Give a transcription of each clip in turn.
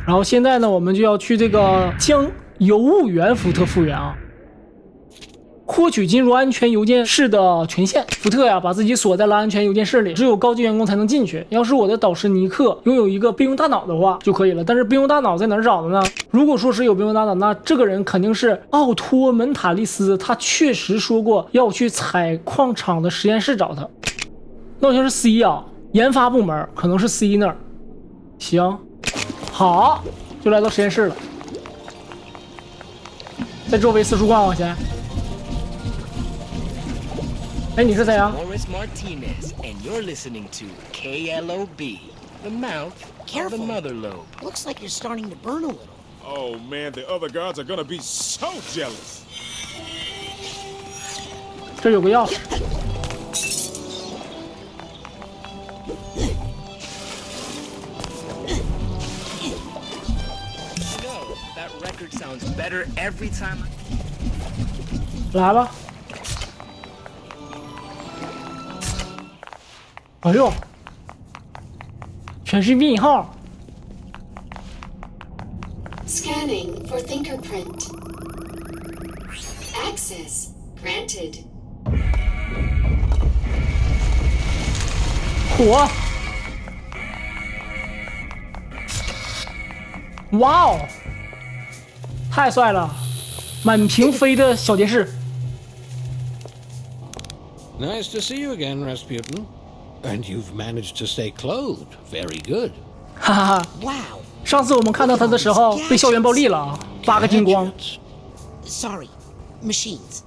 然后现在呢，我们就要去这个将邮务员福特复原啊。获取进入安全邮件室的权限。福特呀，把自己锁在了安全邮件室里，只有高级员工才能进去。要是我的导师尼克拥有一个备用大脑的话就可以了。但是备用大脑在哪儿找的呢？如果说是有备用大脑，那这个人肯定是奥托·门塔利斯，他确实说过要去采矿场的实验室找他。那好像是 C 啊，研发部门可能是 C 那儿。行，好，就来到实验室了，在周围四处逛逛先。哎，你是谁啊 Morris Martinez, and you're listening to KLOB, the mouth of the mother lobe. Looks like you're starting to burn a little. Oh man, the other guards are gonna be so jealous. 这有个钥匙。No, that record sounds better every time. 来吧。哎呦，全是密号。Scanning for fingerprint. Access granted. 火！哇哦，太帅了！满屏飞的小电视。Nice to see you again, Rasputin. And you've managed to stay clothed. Very good. 哈哈哈！ Wow. 上次我们看到他的时候被校园暴力了，8个金光。Sorry, machines.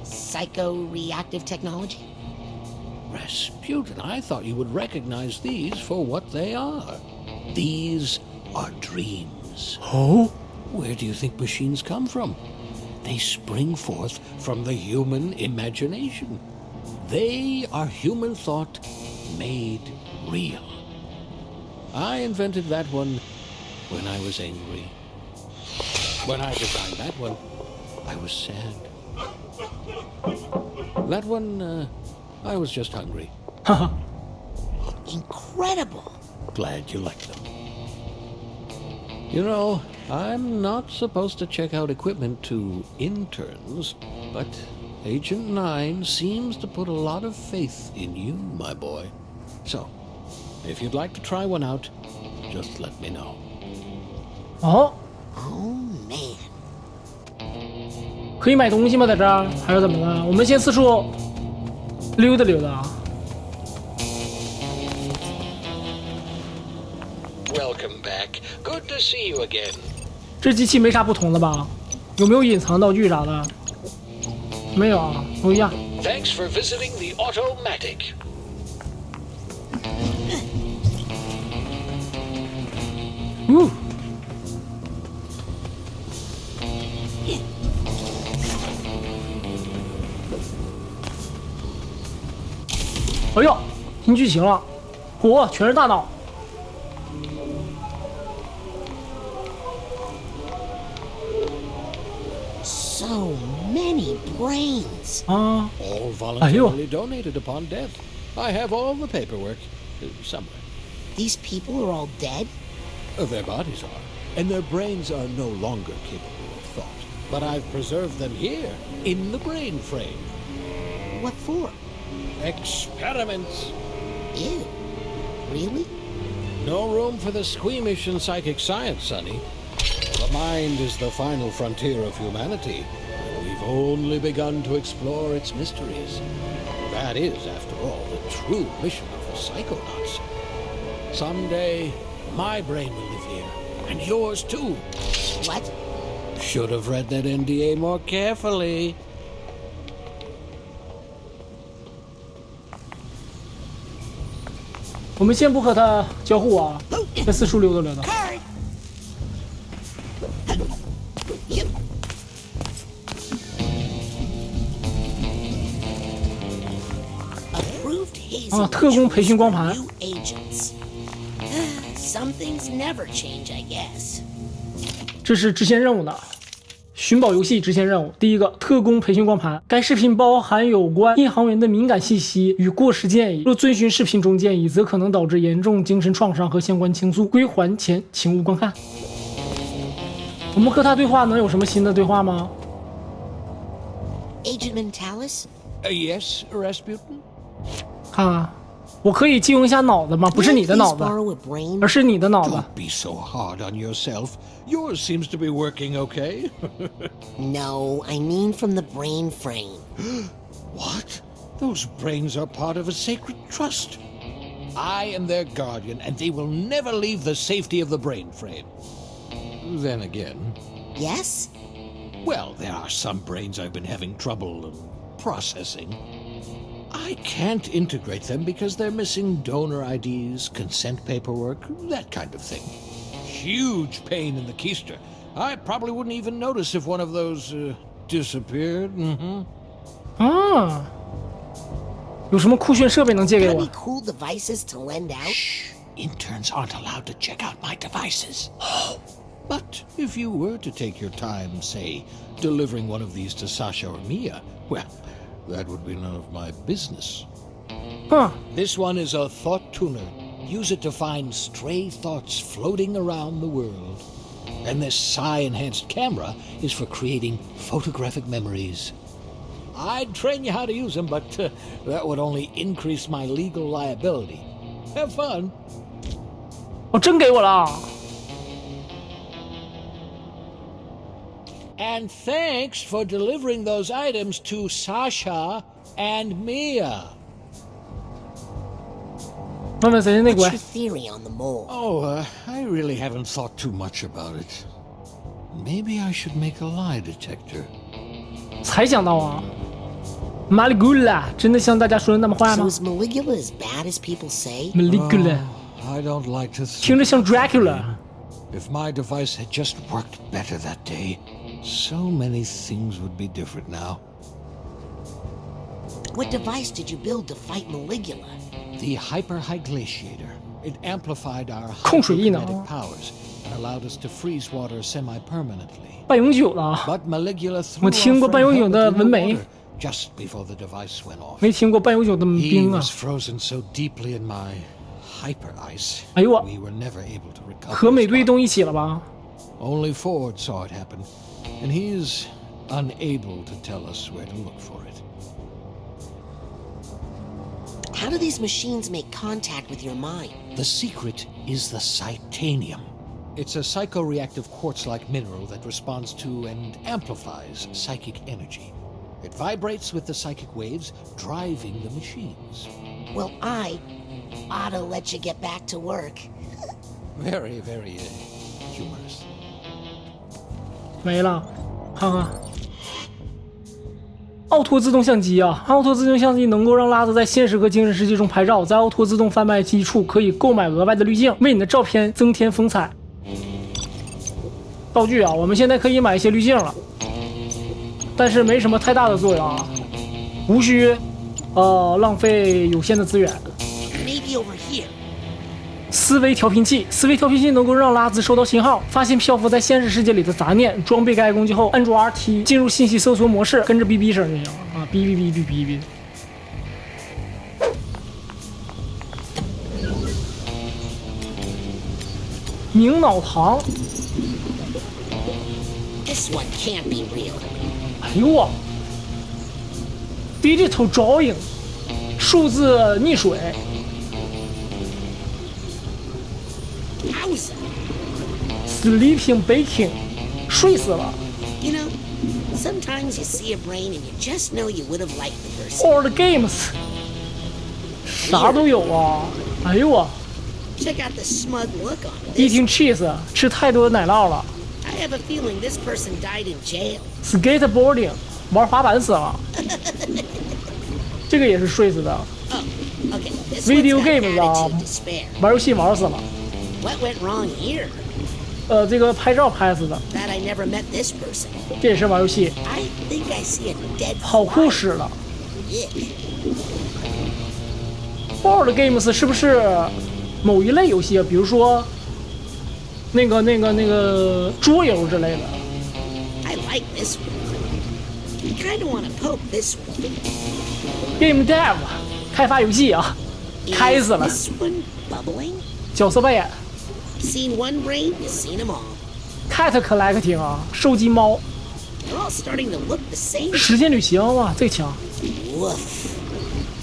Psycho-reactive technology? Rasputin, I thought you would recognize these for what they are. These are dreams. Oh? Where do you think machines come from? They spring forth from the human imagination. They are human thought made real. I invented that one when I was angry. When I designed that one, I was sad. That one, I was just hungry. Incredible. Glad you like them. You know, I'm not supposed to check out equipment to interns, but Agent 9 seems to put a lot of faith in you, my boy. So, if you'd like to try one out, just let me know. 哦， Oh, man. 可以买东西吗？在这儿还是怎么了？我们先四处溜达溜达啊。 Welcome back. Good to see you again. 这机器没啥不同的吧？有没有隐藏道具啥的？没有啊，都一样。 Thanks for visiting the Automatic. 哎呦，新剧情了，嚯，全是大脑。 So many brains. 啊， All voluntarily donated upon death. I have all the paperwork. Somewhere. These people are all dead? Their bodies are, and their brains are no longer capable of thought. But I've preserved them here, in the brain frame. What for? Experiments. Ew. Really? No room for the squeamish in psychic science, Sonny. The mind is the final frontier of humanity, and we've only begun to explore its mysteries. That is, after all, the true mission of the Psychonauts. Someday, my brain will live here, and yours too. What? Should have read that NDA more carefully. 我们先不和他交互啊，在四处溜达溜达。 啊，特工培训光盘。 Some things never change, I guess. 这是支线任务的，寻宝游戏支线任务：第一个，特工培训光盘。该视频包含有关印航员的敏感信息与过时建议，若遵循视频中建议，则可能导致严重精神创伤和相关倾诉。归还前请勿观看。我们和他对话能有什么新的对话吗？ Agent Mentalis? Yes, Rasputin? 看啊，我可以借用一下脑子吗？不是你的脑子， Borrow a brain? 而是你的脑子。 Don't be so hard on yourself. Yours seems to be working okay. No, I mean from the brain frame. What? Those brains are part of a sacred trust. I am their guardian, and they will never leave the safety of the brain frame. Then again, Yes? well, there are some brains I've been having trouble processing. I can't integrate them because they're missing donor IDs, consent paperwork, that kind of thing. Huge pain in the keister. I probably wouldn't even notice if one of those disappeared. Mm-hmm. 啊，有什么酷炫设备能借给 Got 我 any？ cool devices to lend out? Shh. Interns aren't allowed to check out my devices. But if you were to take your time, say, delivering one of these to Sasha or Mia, well, that would be none of my business. 嗯， This one is a thought tuner. Use it to find stray thoughts floating around the world. And this psi-enhanced camera is for creating photographic memories. I'd train you how to use them, but that would only increase my legal liability. Have fun. 我真给我了啊。 And thanks for delivering those items to Sasha and Mia. 问问谁是内 What's 鬼 your？ theory on the mole? Oh, I really haven't thought too much about it. Maybe I should make a lie detector. 才想到啊。Maligula 真的像大家说的那么坏 So 吗 is Maligula as bad as people say?？Maligula I don't like to think. 听着像 Dracula。 If my device had just worked better that day, so many things would be different now. What device did you build to fight Maligula? The hyperhyglaciator. It amplified our 控水异能。 hyperkinetic powers and allowed us to freeze water semi-permanently. 半永久的啊， But Maligula threw 我听过 our 半 friend 永久的 Helmut 纹 in the 眉， water just before the device went off. 没听过半永久的 He 冰啊 was。frozen so deeply in my hyper ice, 哎呦我， we were never able to recover. 和 his 美队 body. 动一起了吧？ Only Ford saw it happen, and he is unable to tell us where to look for it. How do these machines make contact with your mind? The secret is the Psychonium. It's a psychoreactive quartz-like mineral that responds to and amplifies psychic energy. It vibrates with the psychic waves, driving the machines. Well, I ought to let you get back to work. Very, very humorous. 没了，看看。奥托自动相机啊，奥托自动相机能够让拉子在现实和精神世界中拍照，在奥托自动贩卖机处可以购买额外的滤镜，为你的照片增添风采。道具啊，我们现在可以买一些滤镜了，但是没什么太大的作用啊，无需浪费有限的资源。 Maybe over here. 思维调频器，思维调频器能够让拉兹收到信号，发现漂浮在现实世界里的杂念，装备该工具后，按住 RT 进入信息搜索模式，跟着哔哔声就行了啊，哔哔哔哔哔哔。明脑糖， This one can't be real. 哎呦我 ，Digital Drawing， 数字溺水。 How's that? Sleeping Baking， 睡死了。 You know, sometimes you see a brain and you just know you would have liked the person. All the Games， 啥都有啊。哎呦我 Check out the smug look on this. ，Eating cheese， 吃太多奶酪了。 I have a feeling this person died in jail. Skateboarding， 玩滑板死了。这个也是睡死的。 Oh, okay. This Video one's got games, attitude to spare. 玩游戏玩死了。 What went wrong here? 这个拍照拍死的， That I never met this person. 这也是玩游戏， I think I see a dead 跑酷 fly. 使了。 Yeah. Board Games 是不是某一类游戏啊？比如说那个桌游之类的。 I like this one. You kind of want to poke this one. Game Dev 开发游戏啊，开死了。 Is this one bubbling? 角色扮演 Seen one brain, you've seen them all. Cat Collecting 啊，收集猫。 They're all starting to look the same. 时间旅行哇，这个强。 Woof.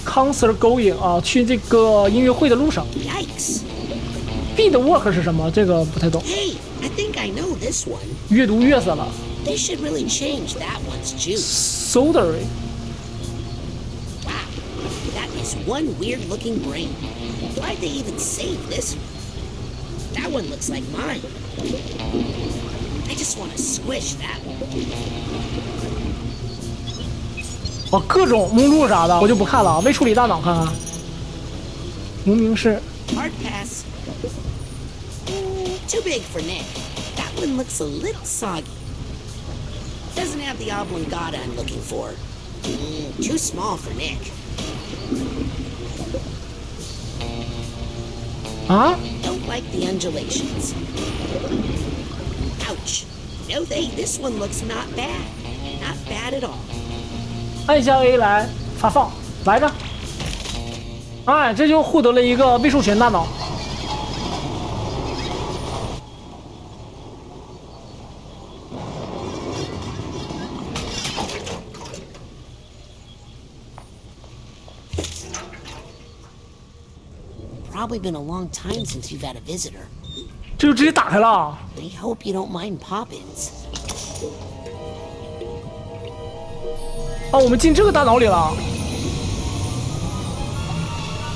Concert Going 啊，去这个音乐会的路上。 Yikes. Beat Work 是什么？这个不太懂。 Hey, I think I know this one. 越读越死了。 They should really change that one's juice. Soldering Wow, that is one weird-looking brain. Why'd they even save this one? That one looks like mine. I just want to squish that one. 哦，各种目录啥的我就不看了啊，未处理大脑看看。无名氏 Hard pass. Too big for Nick. That one looks a little soggy. Doesn't have the oblongata I'm looking for. Too small for Nick. 啊， Don't like the undulations. Ouch. No, this one looks not bad. Not bad at all. 按下 A 来发放，来着。哎，这就获得了一个未授权大脑。Probably been a long time since you've had a visitor. 这就直接打开了。 We hope you don't mind pop-ins. 哦，我们进这个大脑里了。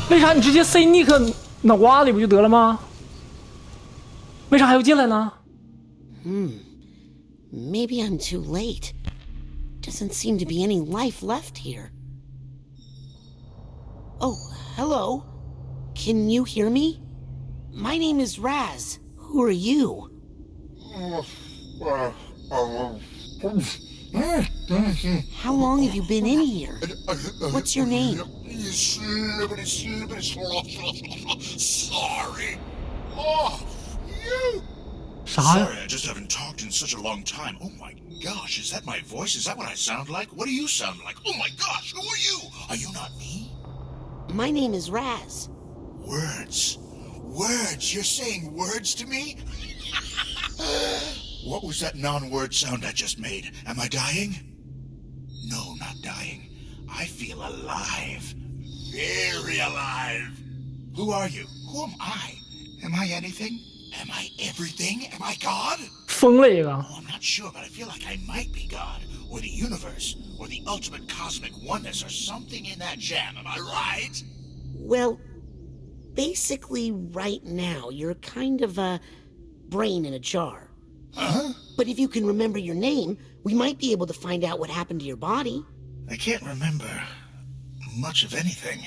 为啥你直接塞尼克脑瓜里不就得了吗？为啥还要进来呢？ Maybe I'm too late. Doesn't seem to be any life left here. Oh, hello. Can you hear me? My name is Raz. Who are you? How long have you been in here? What's your name? Sorry. Oh, you. 啥呀？ Sorry, I just haven't talked in such a long time. Oh my gosh, is that my voice? Is that what I sound like? What do you sound like? Oh my gosh, who are you? Are you not me? My name is Raz. Words. Words. You're saying words to me? What was that non-word sound I just made? Am I dying? No, not dying. I feel alive. Very alive. Who are you? Who am I? Am I anything? Am I everything? Am I God? 疯了一个。 Oh, I'm not sure, but I feel like I might be God, or the universe, or the ultimate cosmic oneness, or something in that jam. Am I right? Well, basically, right now, you're kind of a brain in a jar. Huh? But if you can remember your name, we might be able to find out what happened to your body. I can't remember much of anything.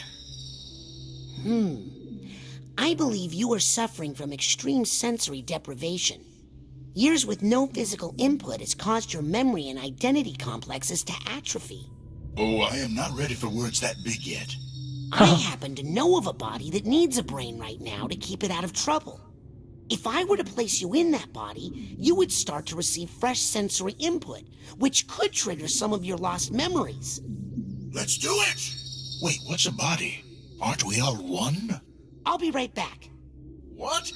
I believe you are suffering from extreme sensory deprivation. Years with no physical input has caused your memory and identity complexes to atrophy. Oh, I am not ready for words that big yet. I happen to know of a body that needs a brain right now to keep it out of trouble. If I were to place you in that body, you would start to receive fresh sensory input, which could trigger some of your lost memories. Let's do it! Wait, what's a body? Aren't we all one? I'll be right back. What?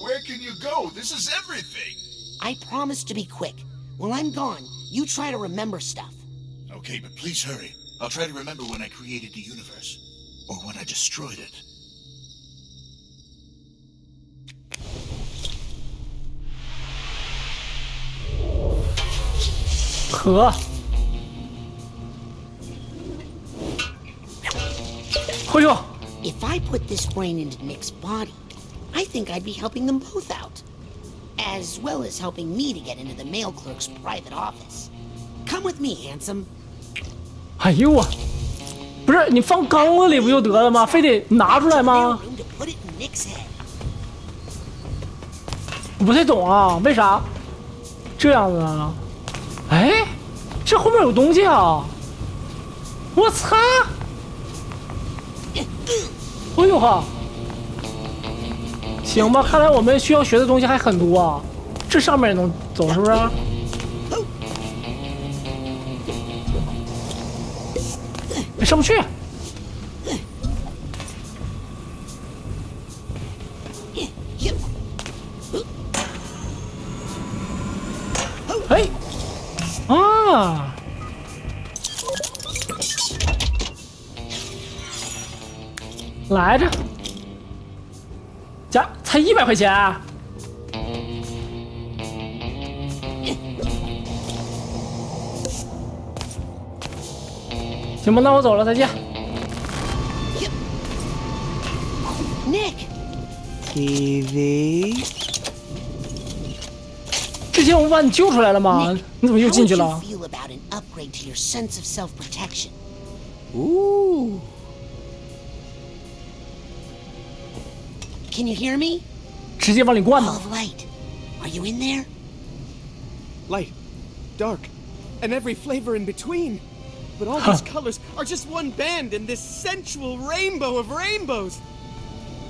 Where can you go? This is everything. I promise to be quick. While I'm gone, you try to remember stuff. Okay, but please hurry. I'll try to remember when I created the universe. Or when I destroyed it. 和。哎呦， If I put this brain into Nick's body, I think I'd be helping them both out. As well as helping me to get into the mail clerk's private office. Come with me, handsome. 哎呦我，不是你放缸子里不就得了吗？非得拿出来 There's 吗？ room to put it in Nick's head. 我不太懂啊，为啥这样子啊？哎，这后面有东西啊！我操！哎呦哈！行吧，看来我们需要学的东西还很多啊。这上面也能走是不是？上不去。哎，啊！来着，加才100块钱。行吧，那我走了，再见。Nick. TV. 之前我不把你救出来了吗？ Nick, 你怎么又进去 how 了 would you feel about an upgrade to your sense of self-protection? Ooh. Can you hear me? 直接往里灌 Ball 呢。 of light. Are you in there? Light, dark, and every flavor in between. But all these colors are just one band in this sensual rainbow of rainbows.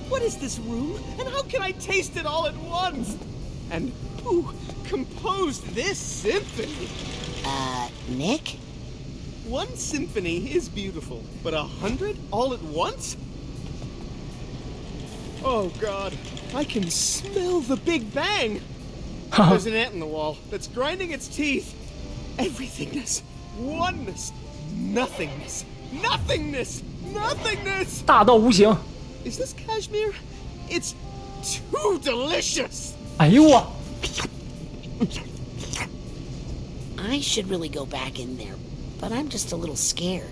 What is this room, and how can I taste it all at once? And who composed this symphony? Nick? One symphony is beautiful, but 100 all at once? Oh God, I can smell the Big Bang. There's an ant in the wall that's grinding its teeth. Everythingness, oneness, nothingness, nothingness, nothingness. 大到无形。 Is this cashmere? It's too delicious. 哎呦我， I should really go back in there, but I'm just a little scared.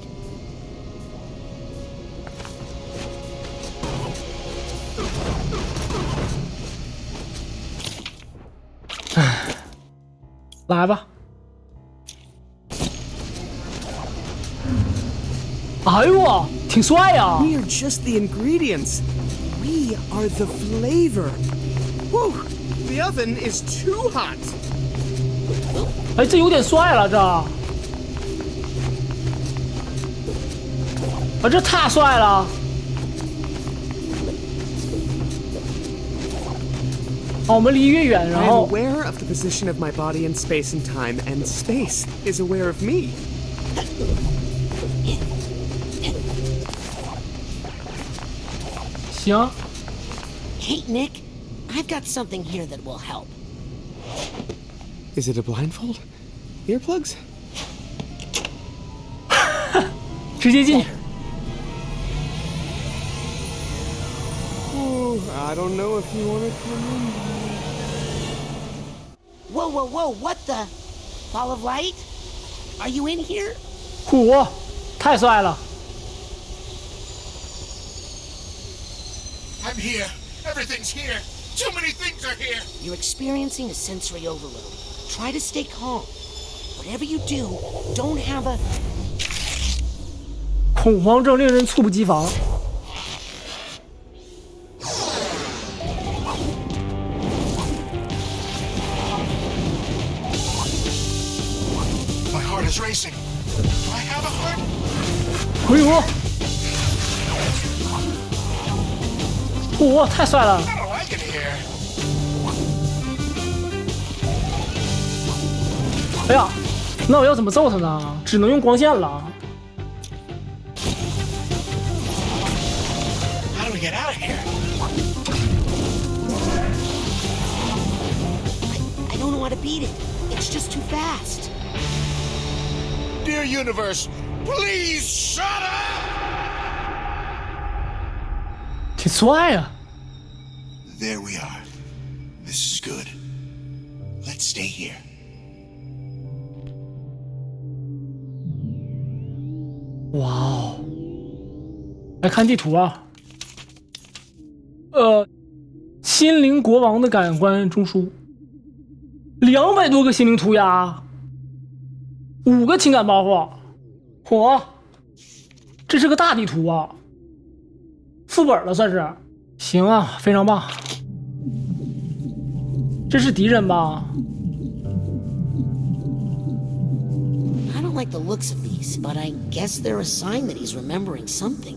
来吧。哎呦我，挺帅呀！ We are just the ingredients. We are the flavor. Whew, the oven is too hot. 哎，这有点帅了，这。啊，这太帅了！哦，我们离越远， I 然 am 后 aware of the position of my body in space and time, and space is aware of me. 行。 Hey, Nick, I've got something here that will help. Is it a blindfold? Earplugs? 直接进去。 Ooh, I don't know if you want to come in. Whoa, whoa, whoa, what the? Ball of light? Are you in here? 嚯，太帅了！ I'm here. Everything's here. Too many things are here. You're experiencing a sensory overload. Try to stay calm. Whatever you do, don't have a... 恐慌症令人猝不及防。 My heart is racing. Do I have a heart? 哎呦！嚯，太帅了！ I don't like it here. 哎呀，那我要怎么揍他呢？只能用光线了。 How do we get out of here? I don't know how to beat it. It's just too fast. Dear universe, please shut up! 挺帅啊！ There we are. This is good. Let's stay here. 哇哦！来看地图啊。心灵国王的感官中枢，200多个心灵涂鸦，5个情感包袱，嚯！这是个大地图啊，副本了算是。行啊，非常棒。这是敌人吧？ I don't like the looks of these, but I guess they're a sign that he's remembering something.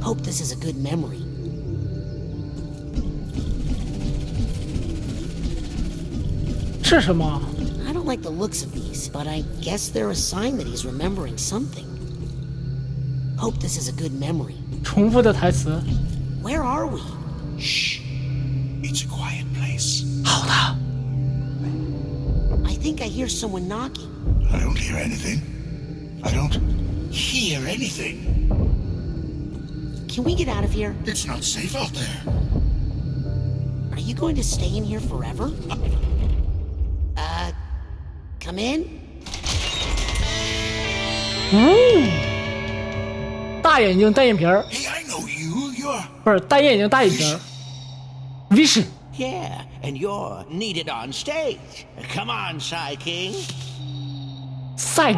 Hope this is a good memory. 是什么？ I don't like the looks of these, but I guess they're a sign that he's remembering something. Hope this is a good memory. 重复的台词。 Where are we? Shh. It's a quiet place. 好的。 I think I hear someone knocking. I don't hear anything. I don't hear anything. Can we get out of here? It's not safe out there. Are you going to stay in here forever? Come in? 大眼睛单眼皮儿， Hey, I know you. You're... 不是单眼睛大眼皮儿。Vision。 Yeah, and you're needed on stage. Come on, Psy King. Psy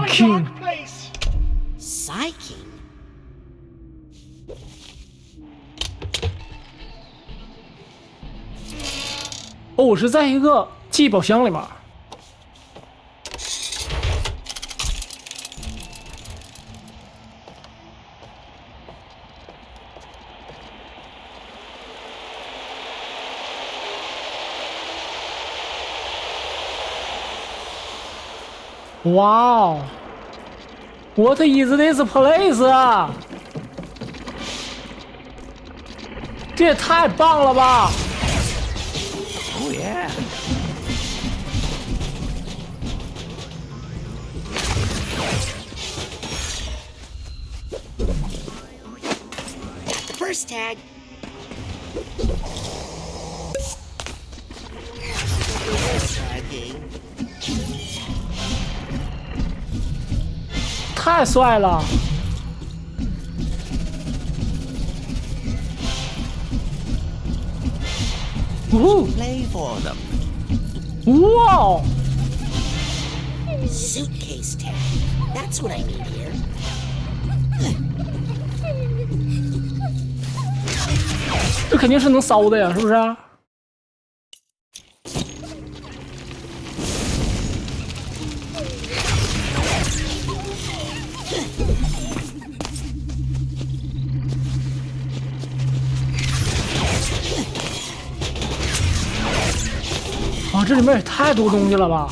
Psyche? 哦，我是在一个记忆宝箱里面。哇哦 ！What is this place 啊？这也太棒了吧！ Oh, yeah. First tag. Psy King. 太帅了！呜 Play for them. 哇哦！ Suitcase tag. That's what I need here. 这肯定是能烧的呀，是不是？啊，这里面也太多东西了吧！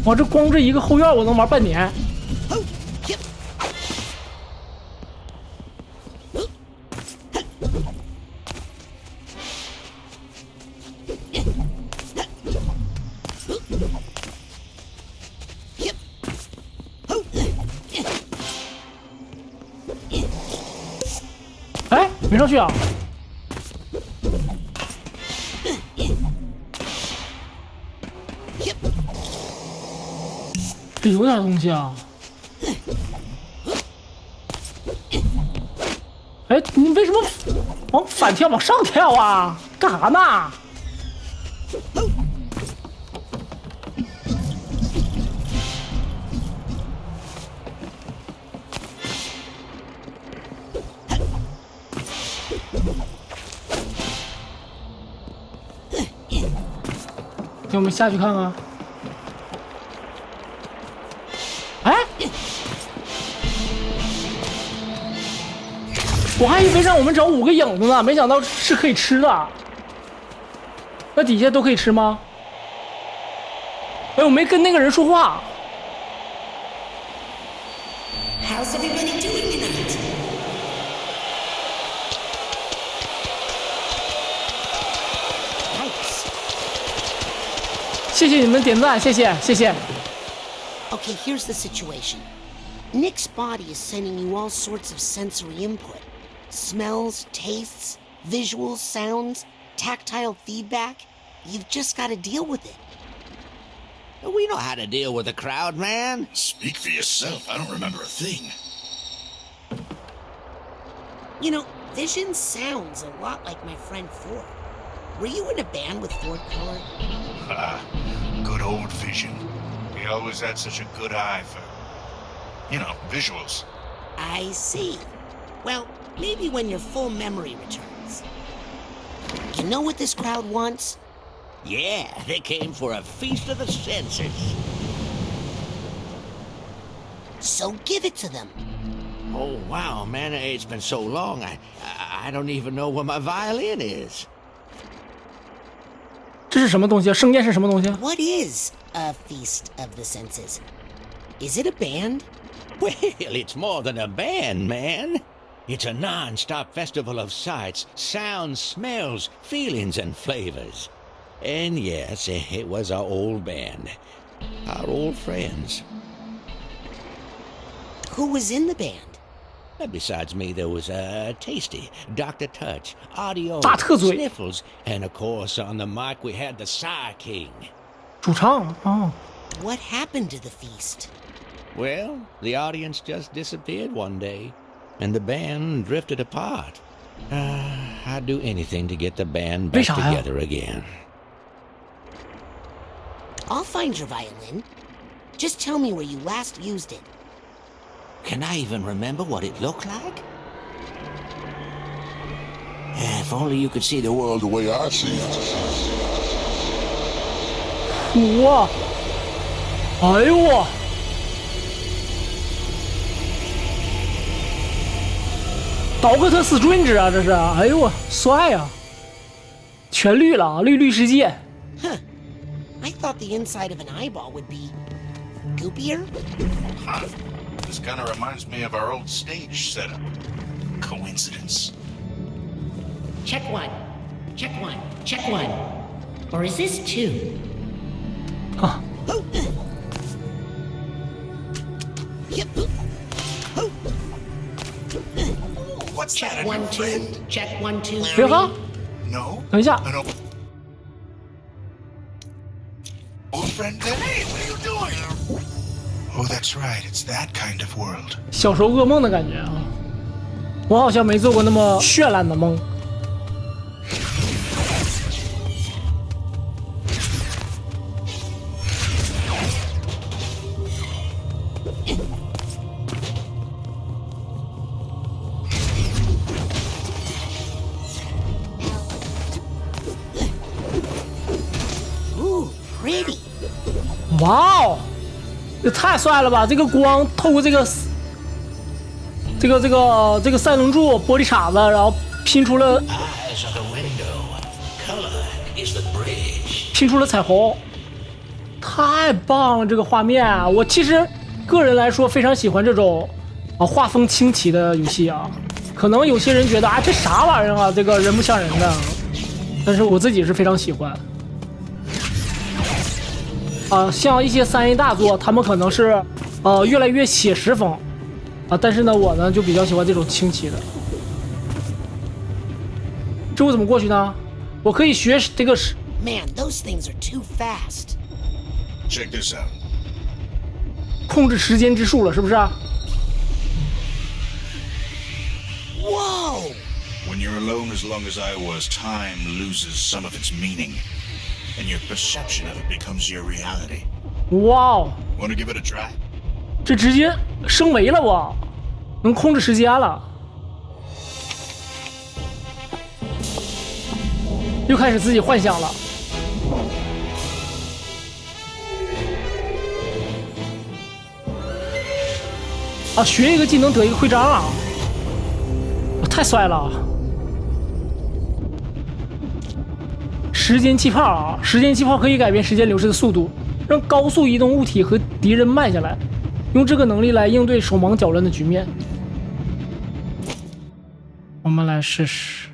哇，这光这一个后院我能玩半年。 哎，没上去啊！这有点东西啊！哎，你为什么往反跳往上跳啊？干啥呢？给我们下去看看。哎，我还以为让我们找5个影子呢，没想到是可以吃的。那底下都可以吃吗？哎，我没跟那个人说话。 How's everybody doing tonight? 谢谢你们点赞，谢谢谢谢。 Okay, here's the situation. Nick's body is sending you all sorts of sensory input. Smells, tastes, visuals, sounds, tactile feedback. You've just got to deal with it. We know how to deal with a crowd, man. Speak for yourself. I don't remember a thing. You know, Vision sounds a lot like my friend Ford. Were you in a band with Ford Color? Good old Vision. He always had such a good eye for, you know, visuals. I see. Well, maybe when your full memory returns. You know what this crowd wants? Yeah, they came for a feast of the senses. So give it to them. Oh, wow, man, it's been so long, I don't even know where my violin is. 这是什么东西？圣殿是什么东西？ What is a feast of the senses? Is it a band? Well, it's more than a band, man. It's a non-stop festival of sights, sounds, smells, feelings, and flavors. And yes, it was our old band, our old friends. Who was in the band? Besides me, there was Tasty, Dr. Touch, Audio, 大特嘴 Sniffles, and of course on the mic we had the Psy King. 主唱啊， What happened to the feast? Well, the audience just disappeared one day, and the band drifted apart. I'd do anything to get the band back 为啥呀？ together again. I'll find your violin. Just tell me where you last used it. Can I even remember what it looked like? If only you could see the world the way I see it. 哇！哎呦我！道格特斯准之啊，这是！哎呦我，帅啊！全绿了，绿绿世界。 Huh. I thought the inside of an eyeball would be goopier. Huh. This kind of reminds me of our old stage setup. Coincidence? Check one. Check one. Check one. Or is this two? 啊， What's that? Check A one, new two. friend? Check one, two, 别喝， No. 等一下， An old friend? Hey, what are you doing? Oh, that's right. It's that kind of world. 小时候噩梦的感觉啊！我好像没做过那么绚烂的梦。Ooh, pretty. 哇哦，这太帅了吧！这个光透过这个赛龙柱玻璃碴子，然后拼出了 Eyes are the window. Color is the bridge. 拼出了彩虹，太棒了！这个画面啊，我其实个人来说非常喜欢这种画风清奇的游戏啊。可能有些人觉得啊，这啥玩意儿啊，这个人不像人的，但是我自己是非常喜欢。像一些3A 大作，他们可能是越来越写实风但是呢，我呢就比较喜欢这种清奇的。这我怎么过去呢？我可以学这个 Man, those things are too fast. Check this out. 控制时间之术了，是不是？Whoa! When you're alone as long as I was, time loses some of its meaning, and your perception of it becomes your reality. 哇哦， Want to give it a try? 这直接升维了我，能控制时间了，又开始自己幻想了。学一个技能得一个徽章啊！太帅了！时间气泡时间气泡可以改变时间流逝的速度，让高速移动物体和敌人慢下来，用这个能力来应对手忙脚乱的局面。我们来试试。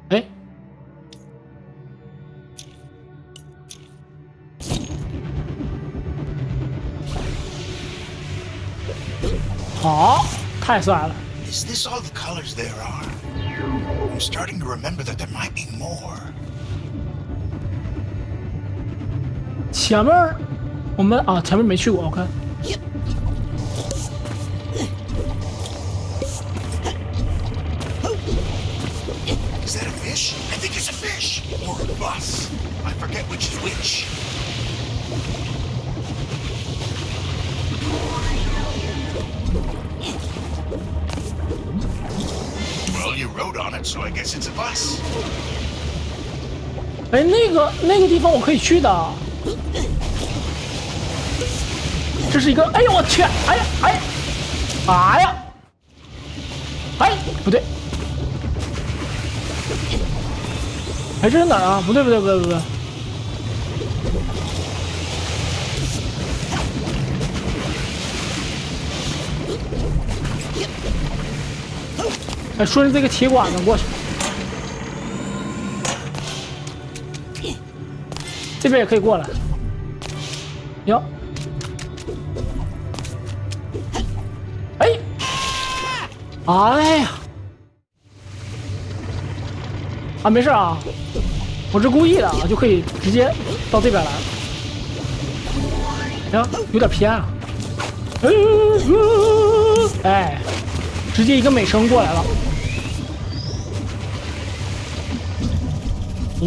哎，好，太帅了！ Is this all the colors there are? I'm starting to remember that there might be more. 前面我们前面没去过，我看。Is that a fish? I think it's a fish. Or a bus. I forget which is which. bus. 哎，那个地方我可以去的。这是一个，哎呦我去，哎呀，哎呀，哎呀，哎，不对，哎，这是哪儿啊？不对，不对，不对，不对。哎，顺着这个铁管子过去，这边也可以过来。哟，哎，哎呀，啊，没事啊，我是故意的啊，就可以直接到这边来了。呀，有点偏啊。哎，直接一个美声过来了。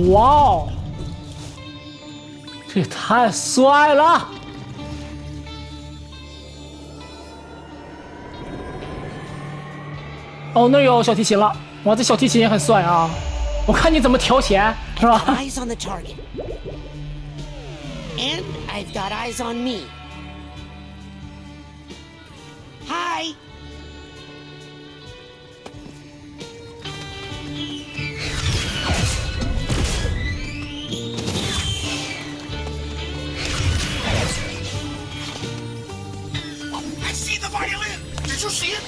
哇哦，这也太帅了！哦，那有小提琴了，哇，这小提琴也很帅啊！我看你怎么调弦，是吧 Eyes on the target. And I've got eyes on me. Hi. I see the violin. Did you see it?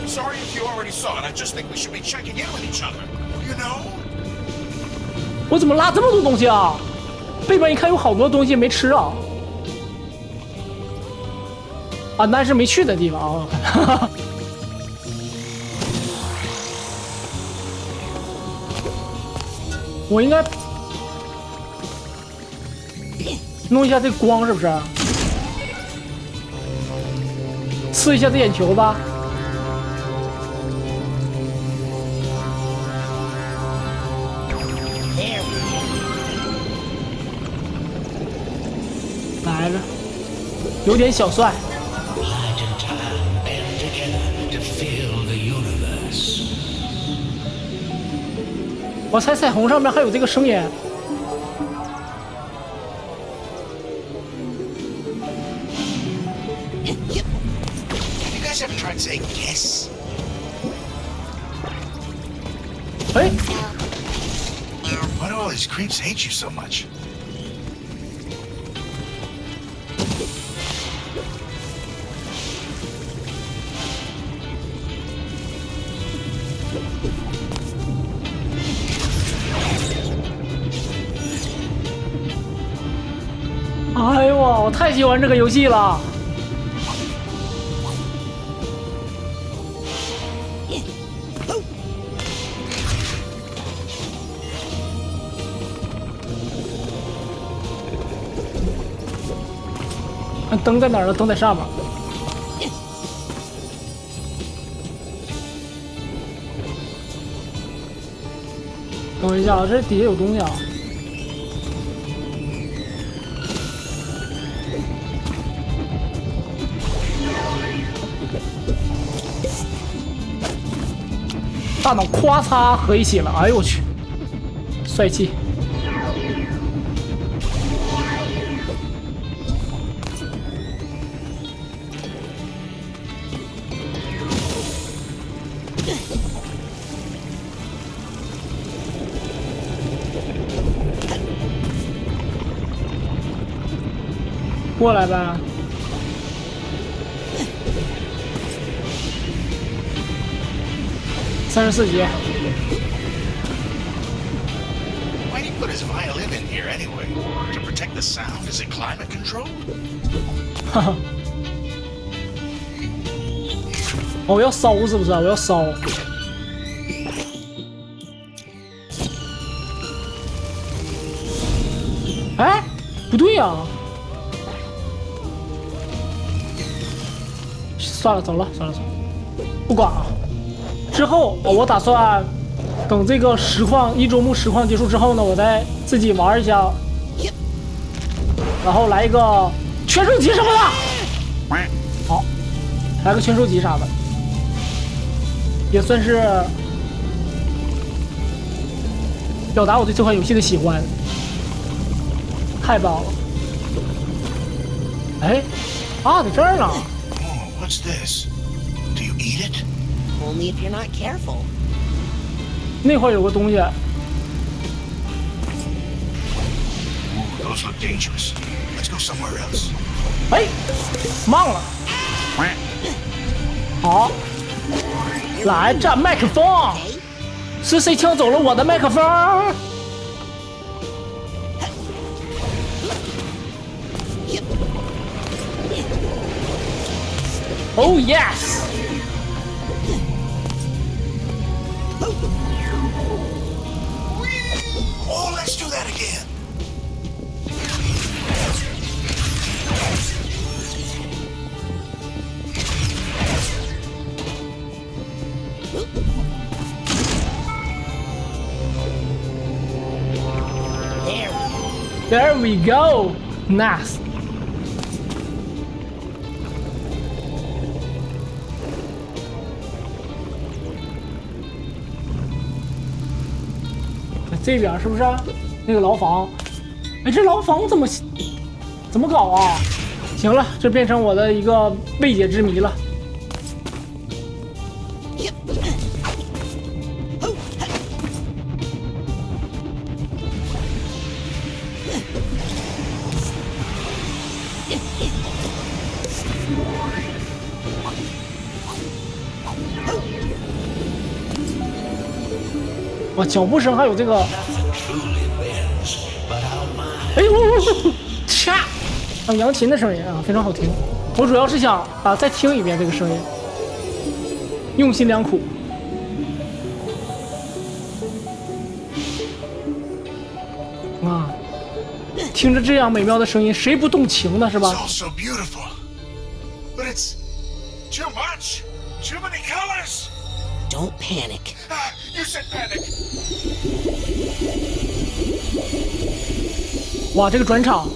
Sorry if you already saw it. I just think we should be checking in with each other. You know? 我怎么拉这么多东西啊？背边一看有好多东西没吃啊！啊，那是没去的地方啊！我应该弄一下这光，是不是？刺一下这眼球吧。来着，有点小帅。我猜彩虹上面还有这个声音。You guys ever tried saying yes? 哎， Why do all these creeps hate you so much? 哎呦，我太喜欢这个游戏了！看灯在哪儿呢？灯在上面。等一下，这底下有东西啊！大脑咔嚓合一起了，哎呦我去，帅气！过来呗。34级。 Why do you put his violin in here anyway? To protect the sound? Is it climate controlled? 哈哈。哦，我要烧是不是啊？我要烧。哎，不对呀、算了，走了，算了，算了，不管了。之后我打算等这个实况1周目实况结束之后呢，我再自己玩一下，然后来一个全收集什么的。好，来个全收集啥的，也算是表达我对这款游戏的喜欢。太棒了！哎，啊，在这儿呢。Oh, what's this? Do you eat it? Only if you're not careful. 那块有个东西。Ooh, those look dangerous. Let's go somewhere else. 哎，忘了。好，来占麦克风。是谁抢走了我的麦克风？Oh yes! Oh, let's do that again. There we go. Nice. 这边是不是那个牢房？哎，这牢房怎么搞啊？行了，这变成我的一个未解之谜了。哇，脚步声还有这个，哎呦，掐，扬琴的声音啊，非常好听。我主要是想再听一遍这个声音，用心良苦。啊，听着这样美妙的声音，谁不动情呢？是吧 It's all so beautiful, but it's too much. Too many colors. Don't panic. You said panic. 哇，这个转场，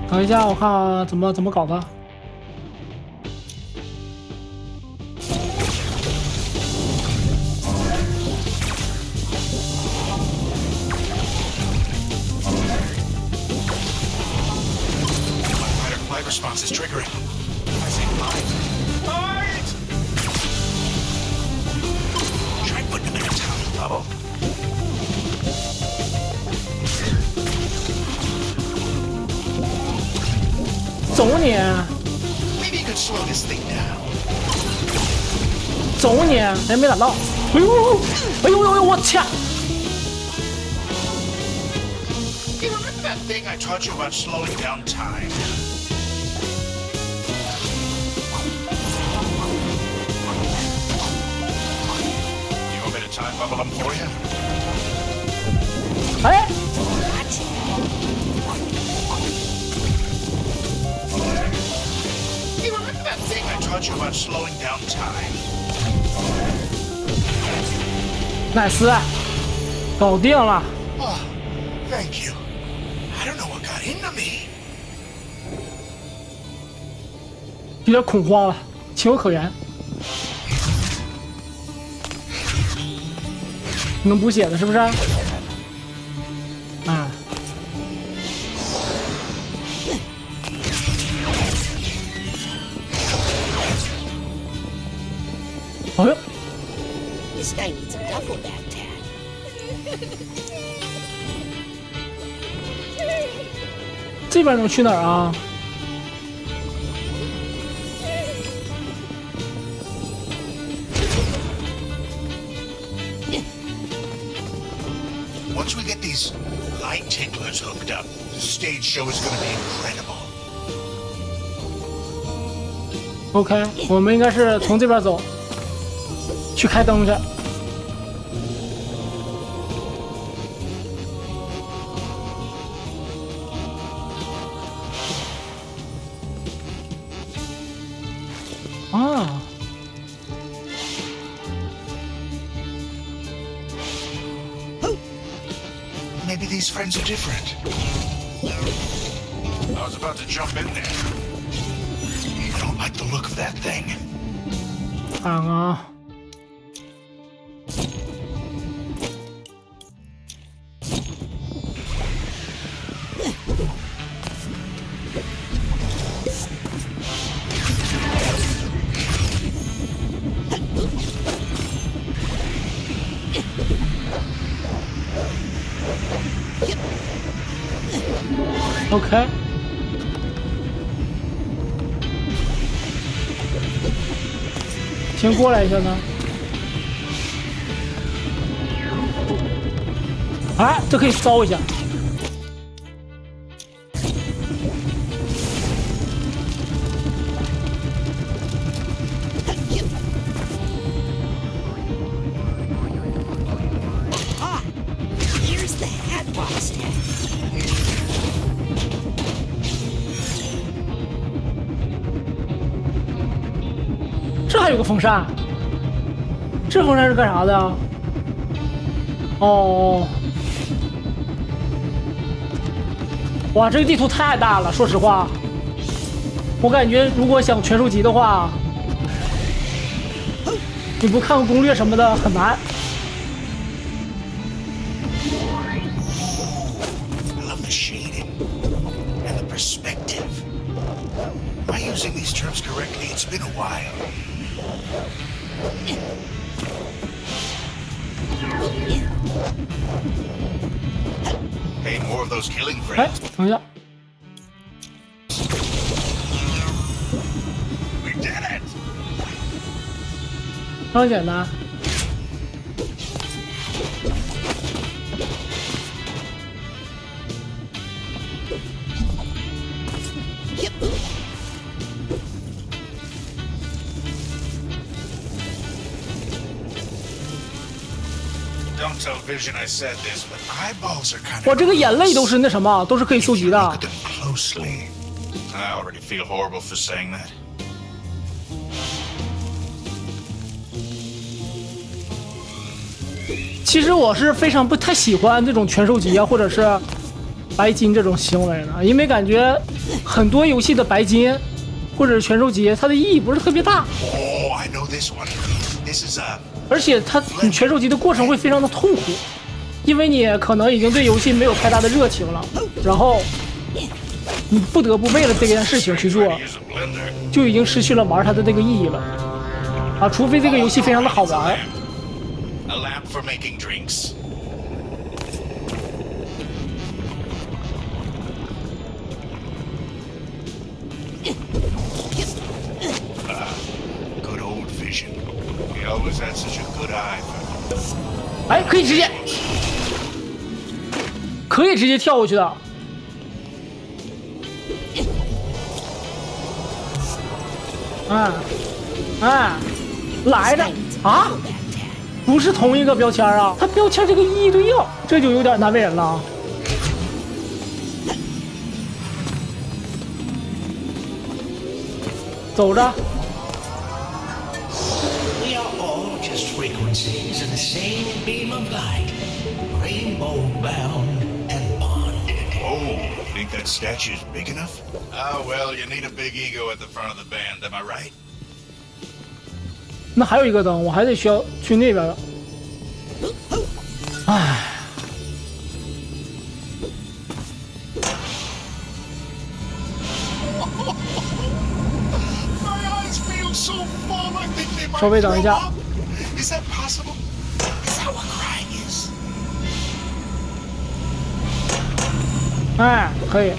等一下，我看怎么搞的。My response is triggering. I say fight. Fight! Try putting him in a towel bubble. Maybe you could slow this thing down. 走你！哎，没打到。哎呦，哎呦呦呦！我掐！ You remember that thing I taught you about slowing down time? You want me to time bubble them for you? 哎！ You remember that thing I taught you about slowing down time? 奈斯，搞定了。 Oh, thank you. I don't know what got into me. 有点恐慌了，情有可原。能补血的是不是？啊。哎呦！ This guy needs a duffel bag tag. 这边能去哪儿啊？ Once we get these light ticklers hooked up, the stage show is going to be incredible. OK， 我们应该是从这边走，去开灯去。啊！ Maybe these friends are different. I was about to jump in there. I don't like the look of that thing. 看啊！ OK。先过来一下呢。哎，这可以烧一下。Here's the hat box tag. 这还有个风扇，这风扇是干啥的啊？哦，哇，这个地图太大了，说实话，我感觉如果想全收集的话，你不看攻略什么的很难。I love the shading and the perspective. Am I using these terms correctly? It's been a while. Hey, more of those killing 哎 friends.，等一下， We did it! 非常简单。Don't tell Vision I said this, but eyeballs are kind 我 of. 这个眼泪都是那什么，都是可以收 If 集 you 的 look at。them closely. I already feel horrible for saying that. 其实我是非常不太喜欢这种全收集啊，或者是白金这种行为的，因为感觉很多游戏的白金或者是全收集，它的意义不是特别大， Oh, I know this one. This is a. 而且你全收集的过程会非常的痛苦，因为你可能已经对游戏没有太大的热情了，然后你不得不为了这件事情去做， Use a blender. 就已经失去了玩它的这个意义了啊！除非这个游戏非常的好玩。 A lamp for making drinks. Good old Vision. He always had such a good eye for. 哎，可以直接跳过去的。哎，来着啊！不是同一个标签啊，它标签这个一对应，这就有点难为人了。走着。 We are all just frequencies in the same beam of light, rainbow bound and bonded. Oh, think that statue's big enough? Oh, well, you need a big ego at the front of the band, am I right? 那还有一个灯，我还得需要去那边。唉。 So full, I think they might 稍微等一下。 throw up. Is that possible? Is that what crying is? 哎，可以。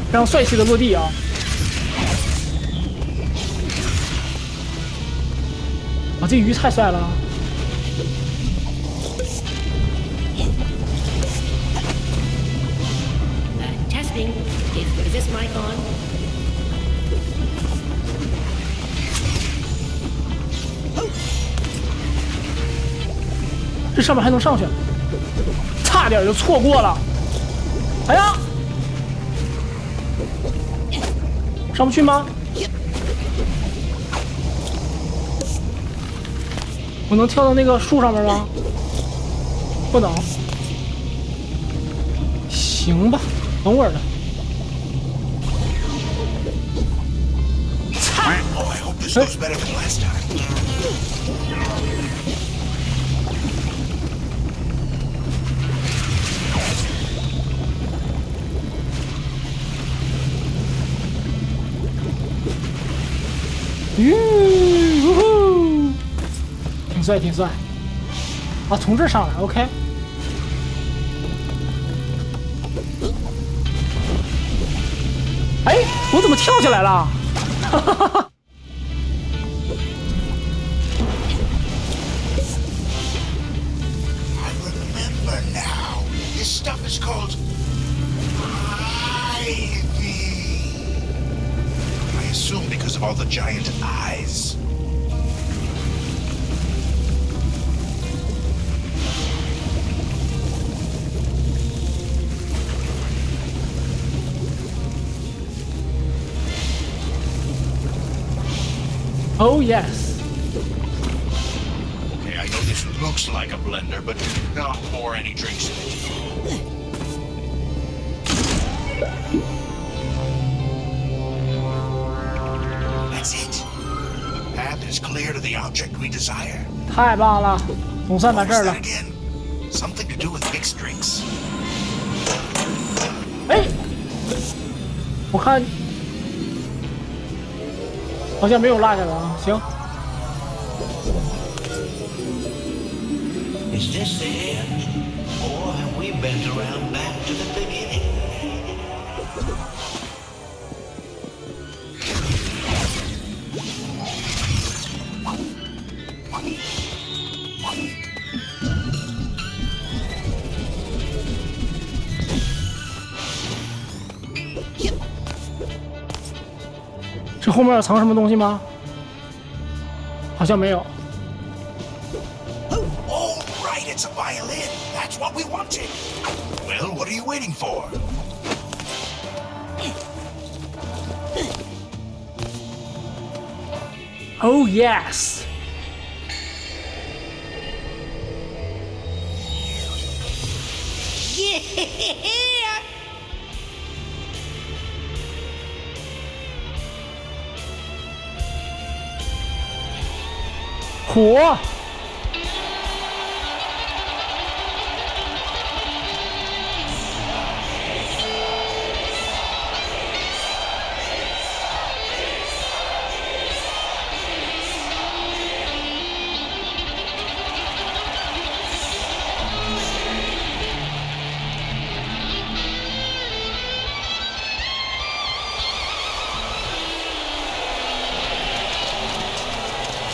非常帅气的落地啊！啊，这鱼太帅了！ Testing. Is this mic on? 这上面还能上去，差点就错过了。哎呀，上不去吗？我能跳到那个树上面吗？不能。行吧，等会儿呢。 Oh, I hope this goes better than last time. 呜呼！挺帅挺帅。啊，从这上来 ，OK。哎，我怎么跳下来了？哈哈哈哈。I remember now. This stuff is called ivy. I assume because of all the giant eyes. Oh yes. Okay, I know this looks like a blender, but do not pour any drinks in it. That's it. The path is clear to the object we desire. 太棒了，总算完事儿了。 Again, something to do with mixed drinks. 哎，我看好像没有落下来啊。行。 Is this the end? Or have we bent around back to the beginning? Yep. 这后面有藏什么东西吗？好像没有。 Oh, right, it's a violin. That's what we wanted. Well, what are you waiting for? Oh yes. Yeah! 火。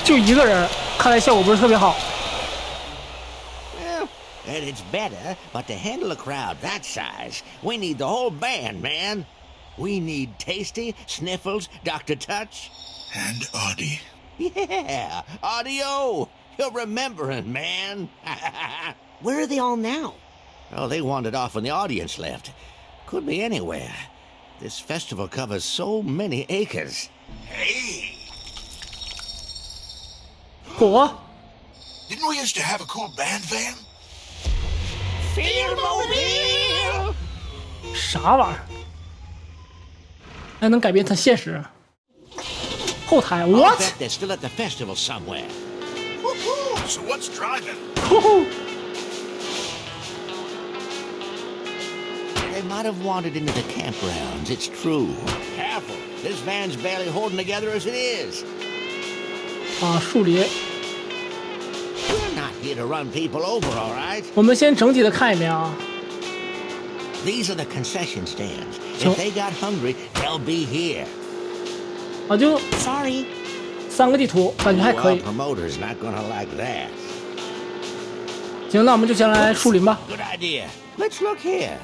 就一个人，看来效果不是特别好。 Well, it's better, but to handle a crowd that size, we need the whole band, man. We need Tasty, Sniffles, Dr. Touch. And Audie. Yeah, Audio. You're remembering, man. Where are they all now? Oh, they wandered off when the audience left. Could be anywhere. This festival covers so many acres. Hey, 火。 didn't we used to have a cool band van? Filmobile! 啥玩意儿？还能改变它现实？后台 I what？ bet they're still at the festival somewhere. Woohoo! So what's driving? 呼呼 They might have wandered into the campgrounds, it's true. Careful, this van's barely holding together as it is. 啊，树林。 We're not here to run people over, all right? 我们先整体的看一遍啊。 These are the concession stands. So- If they got hungry, they'll be here. 啊，就 Sorry. 3个地图，感觉还可 Our 以。 promoter's not gonna like that. 行，那我们就先来树林吧。 Good idea. Let's look here.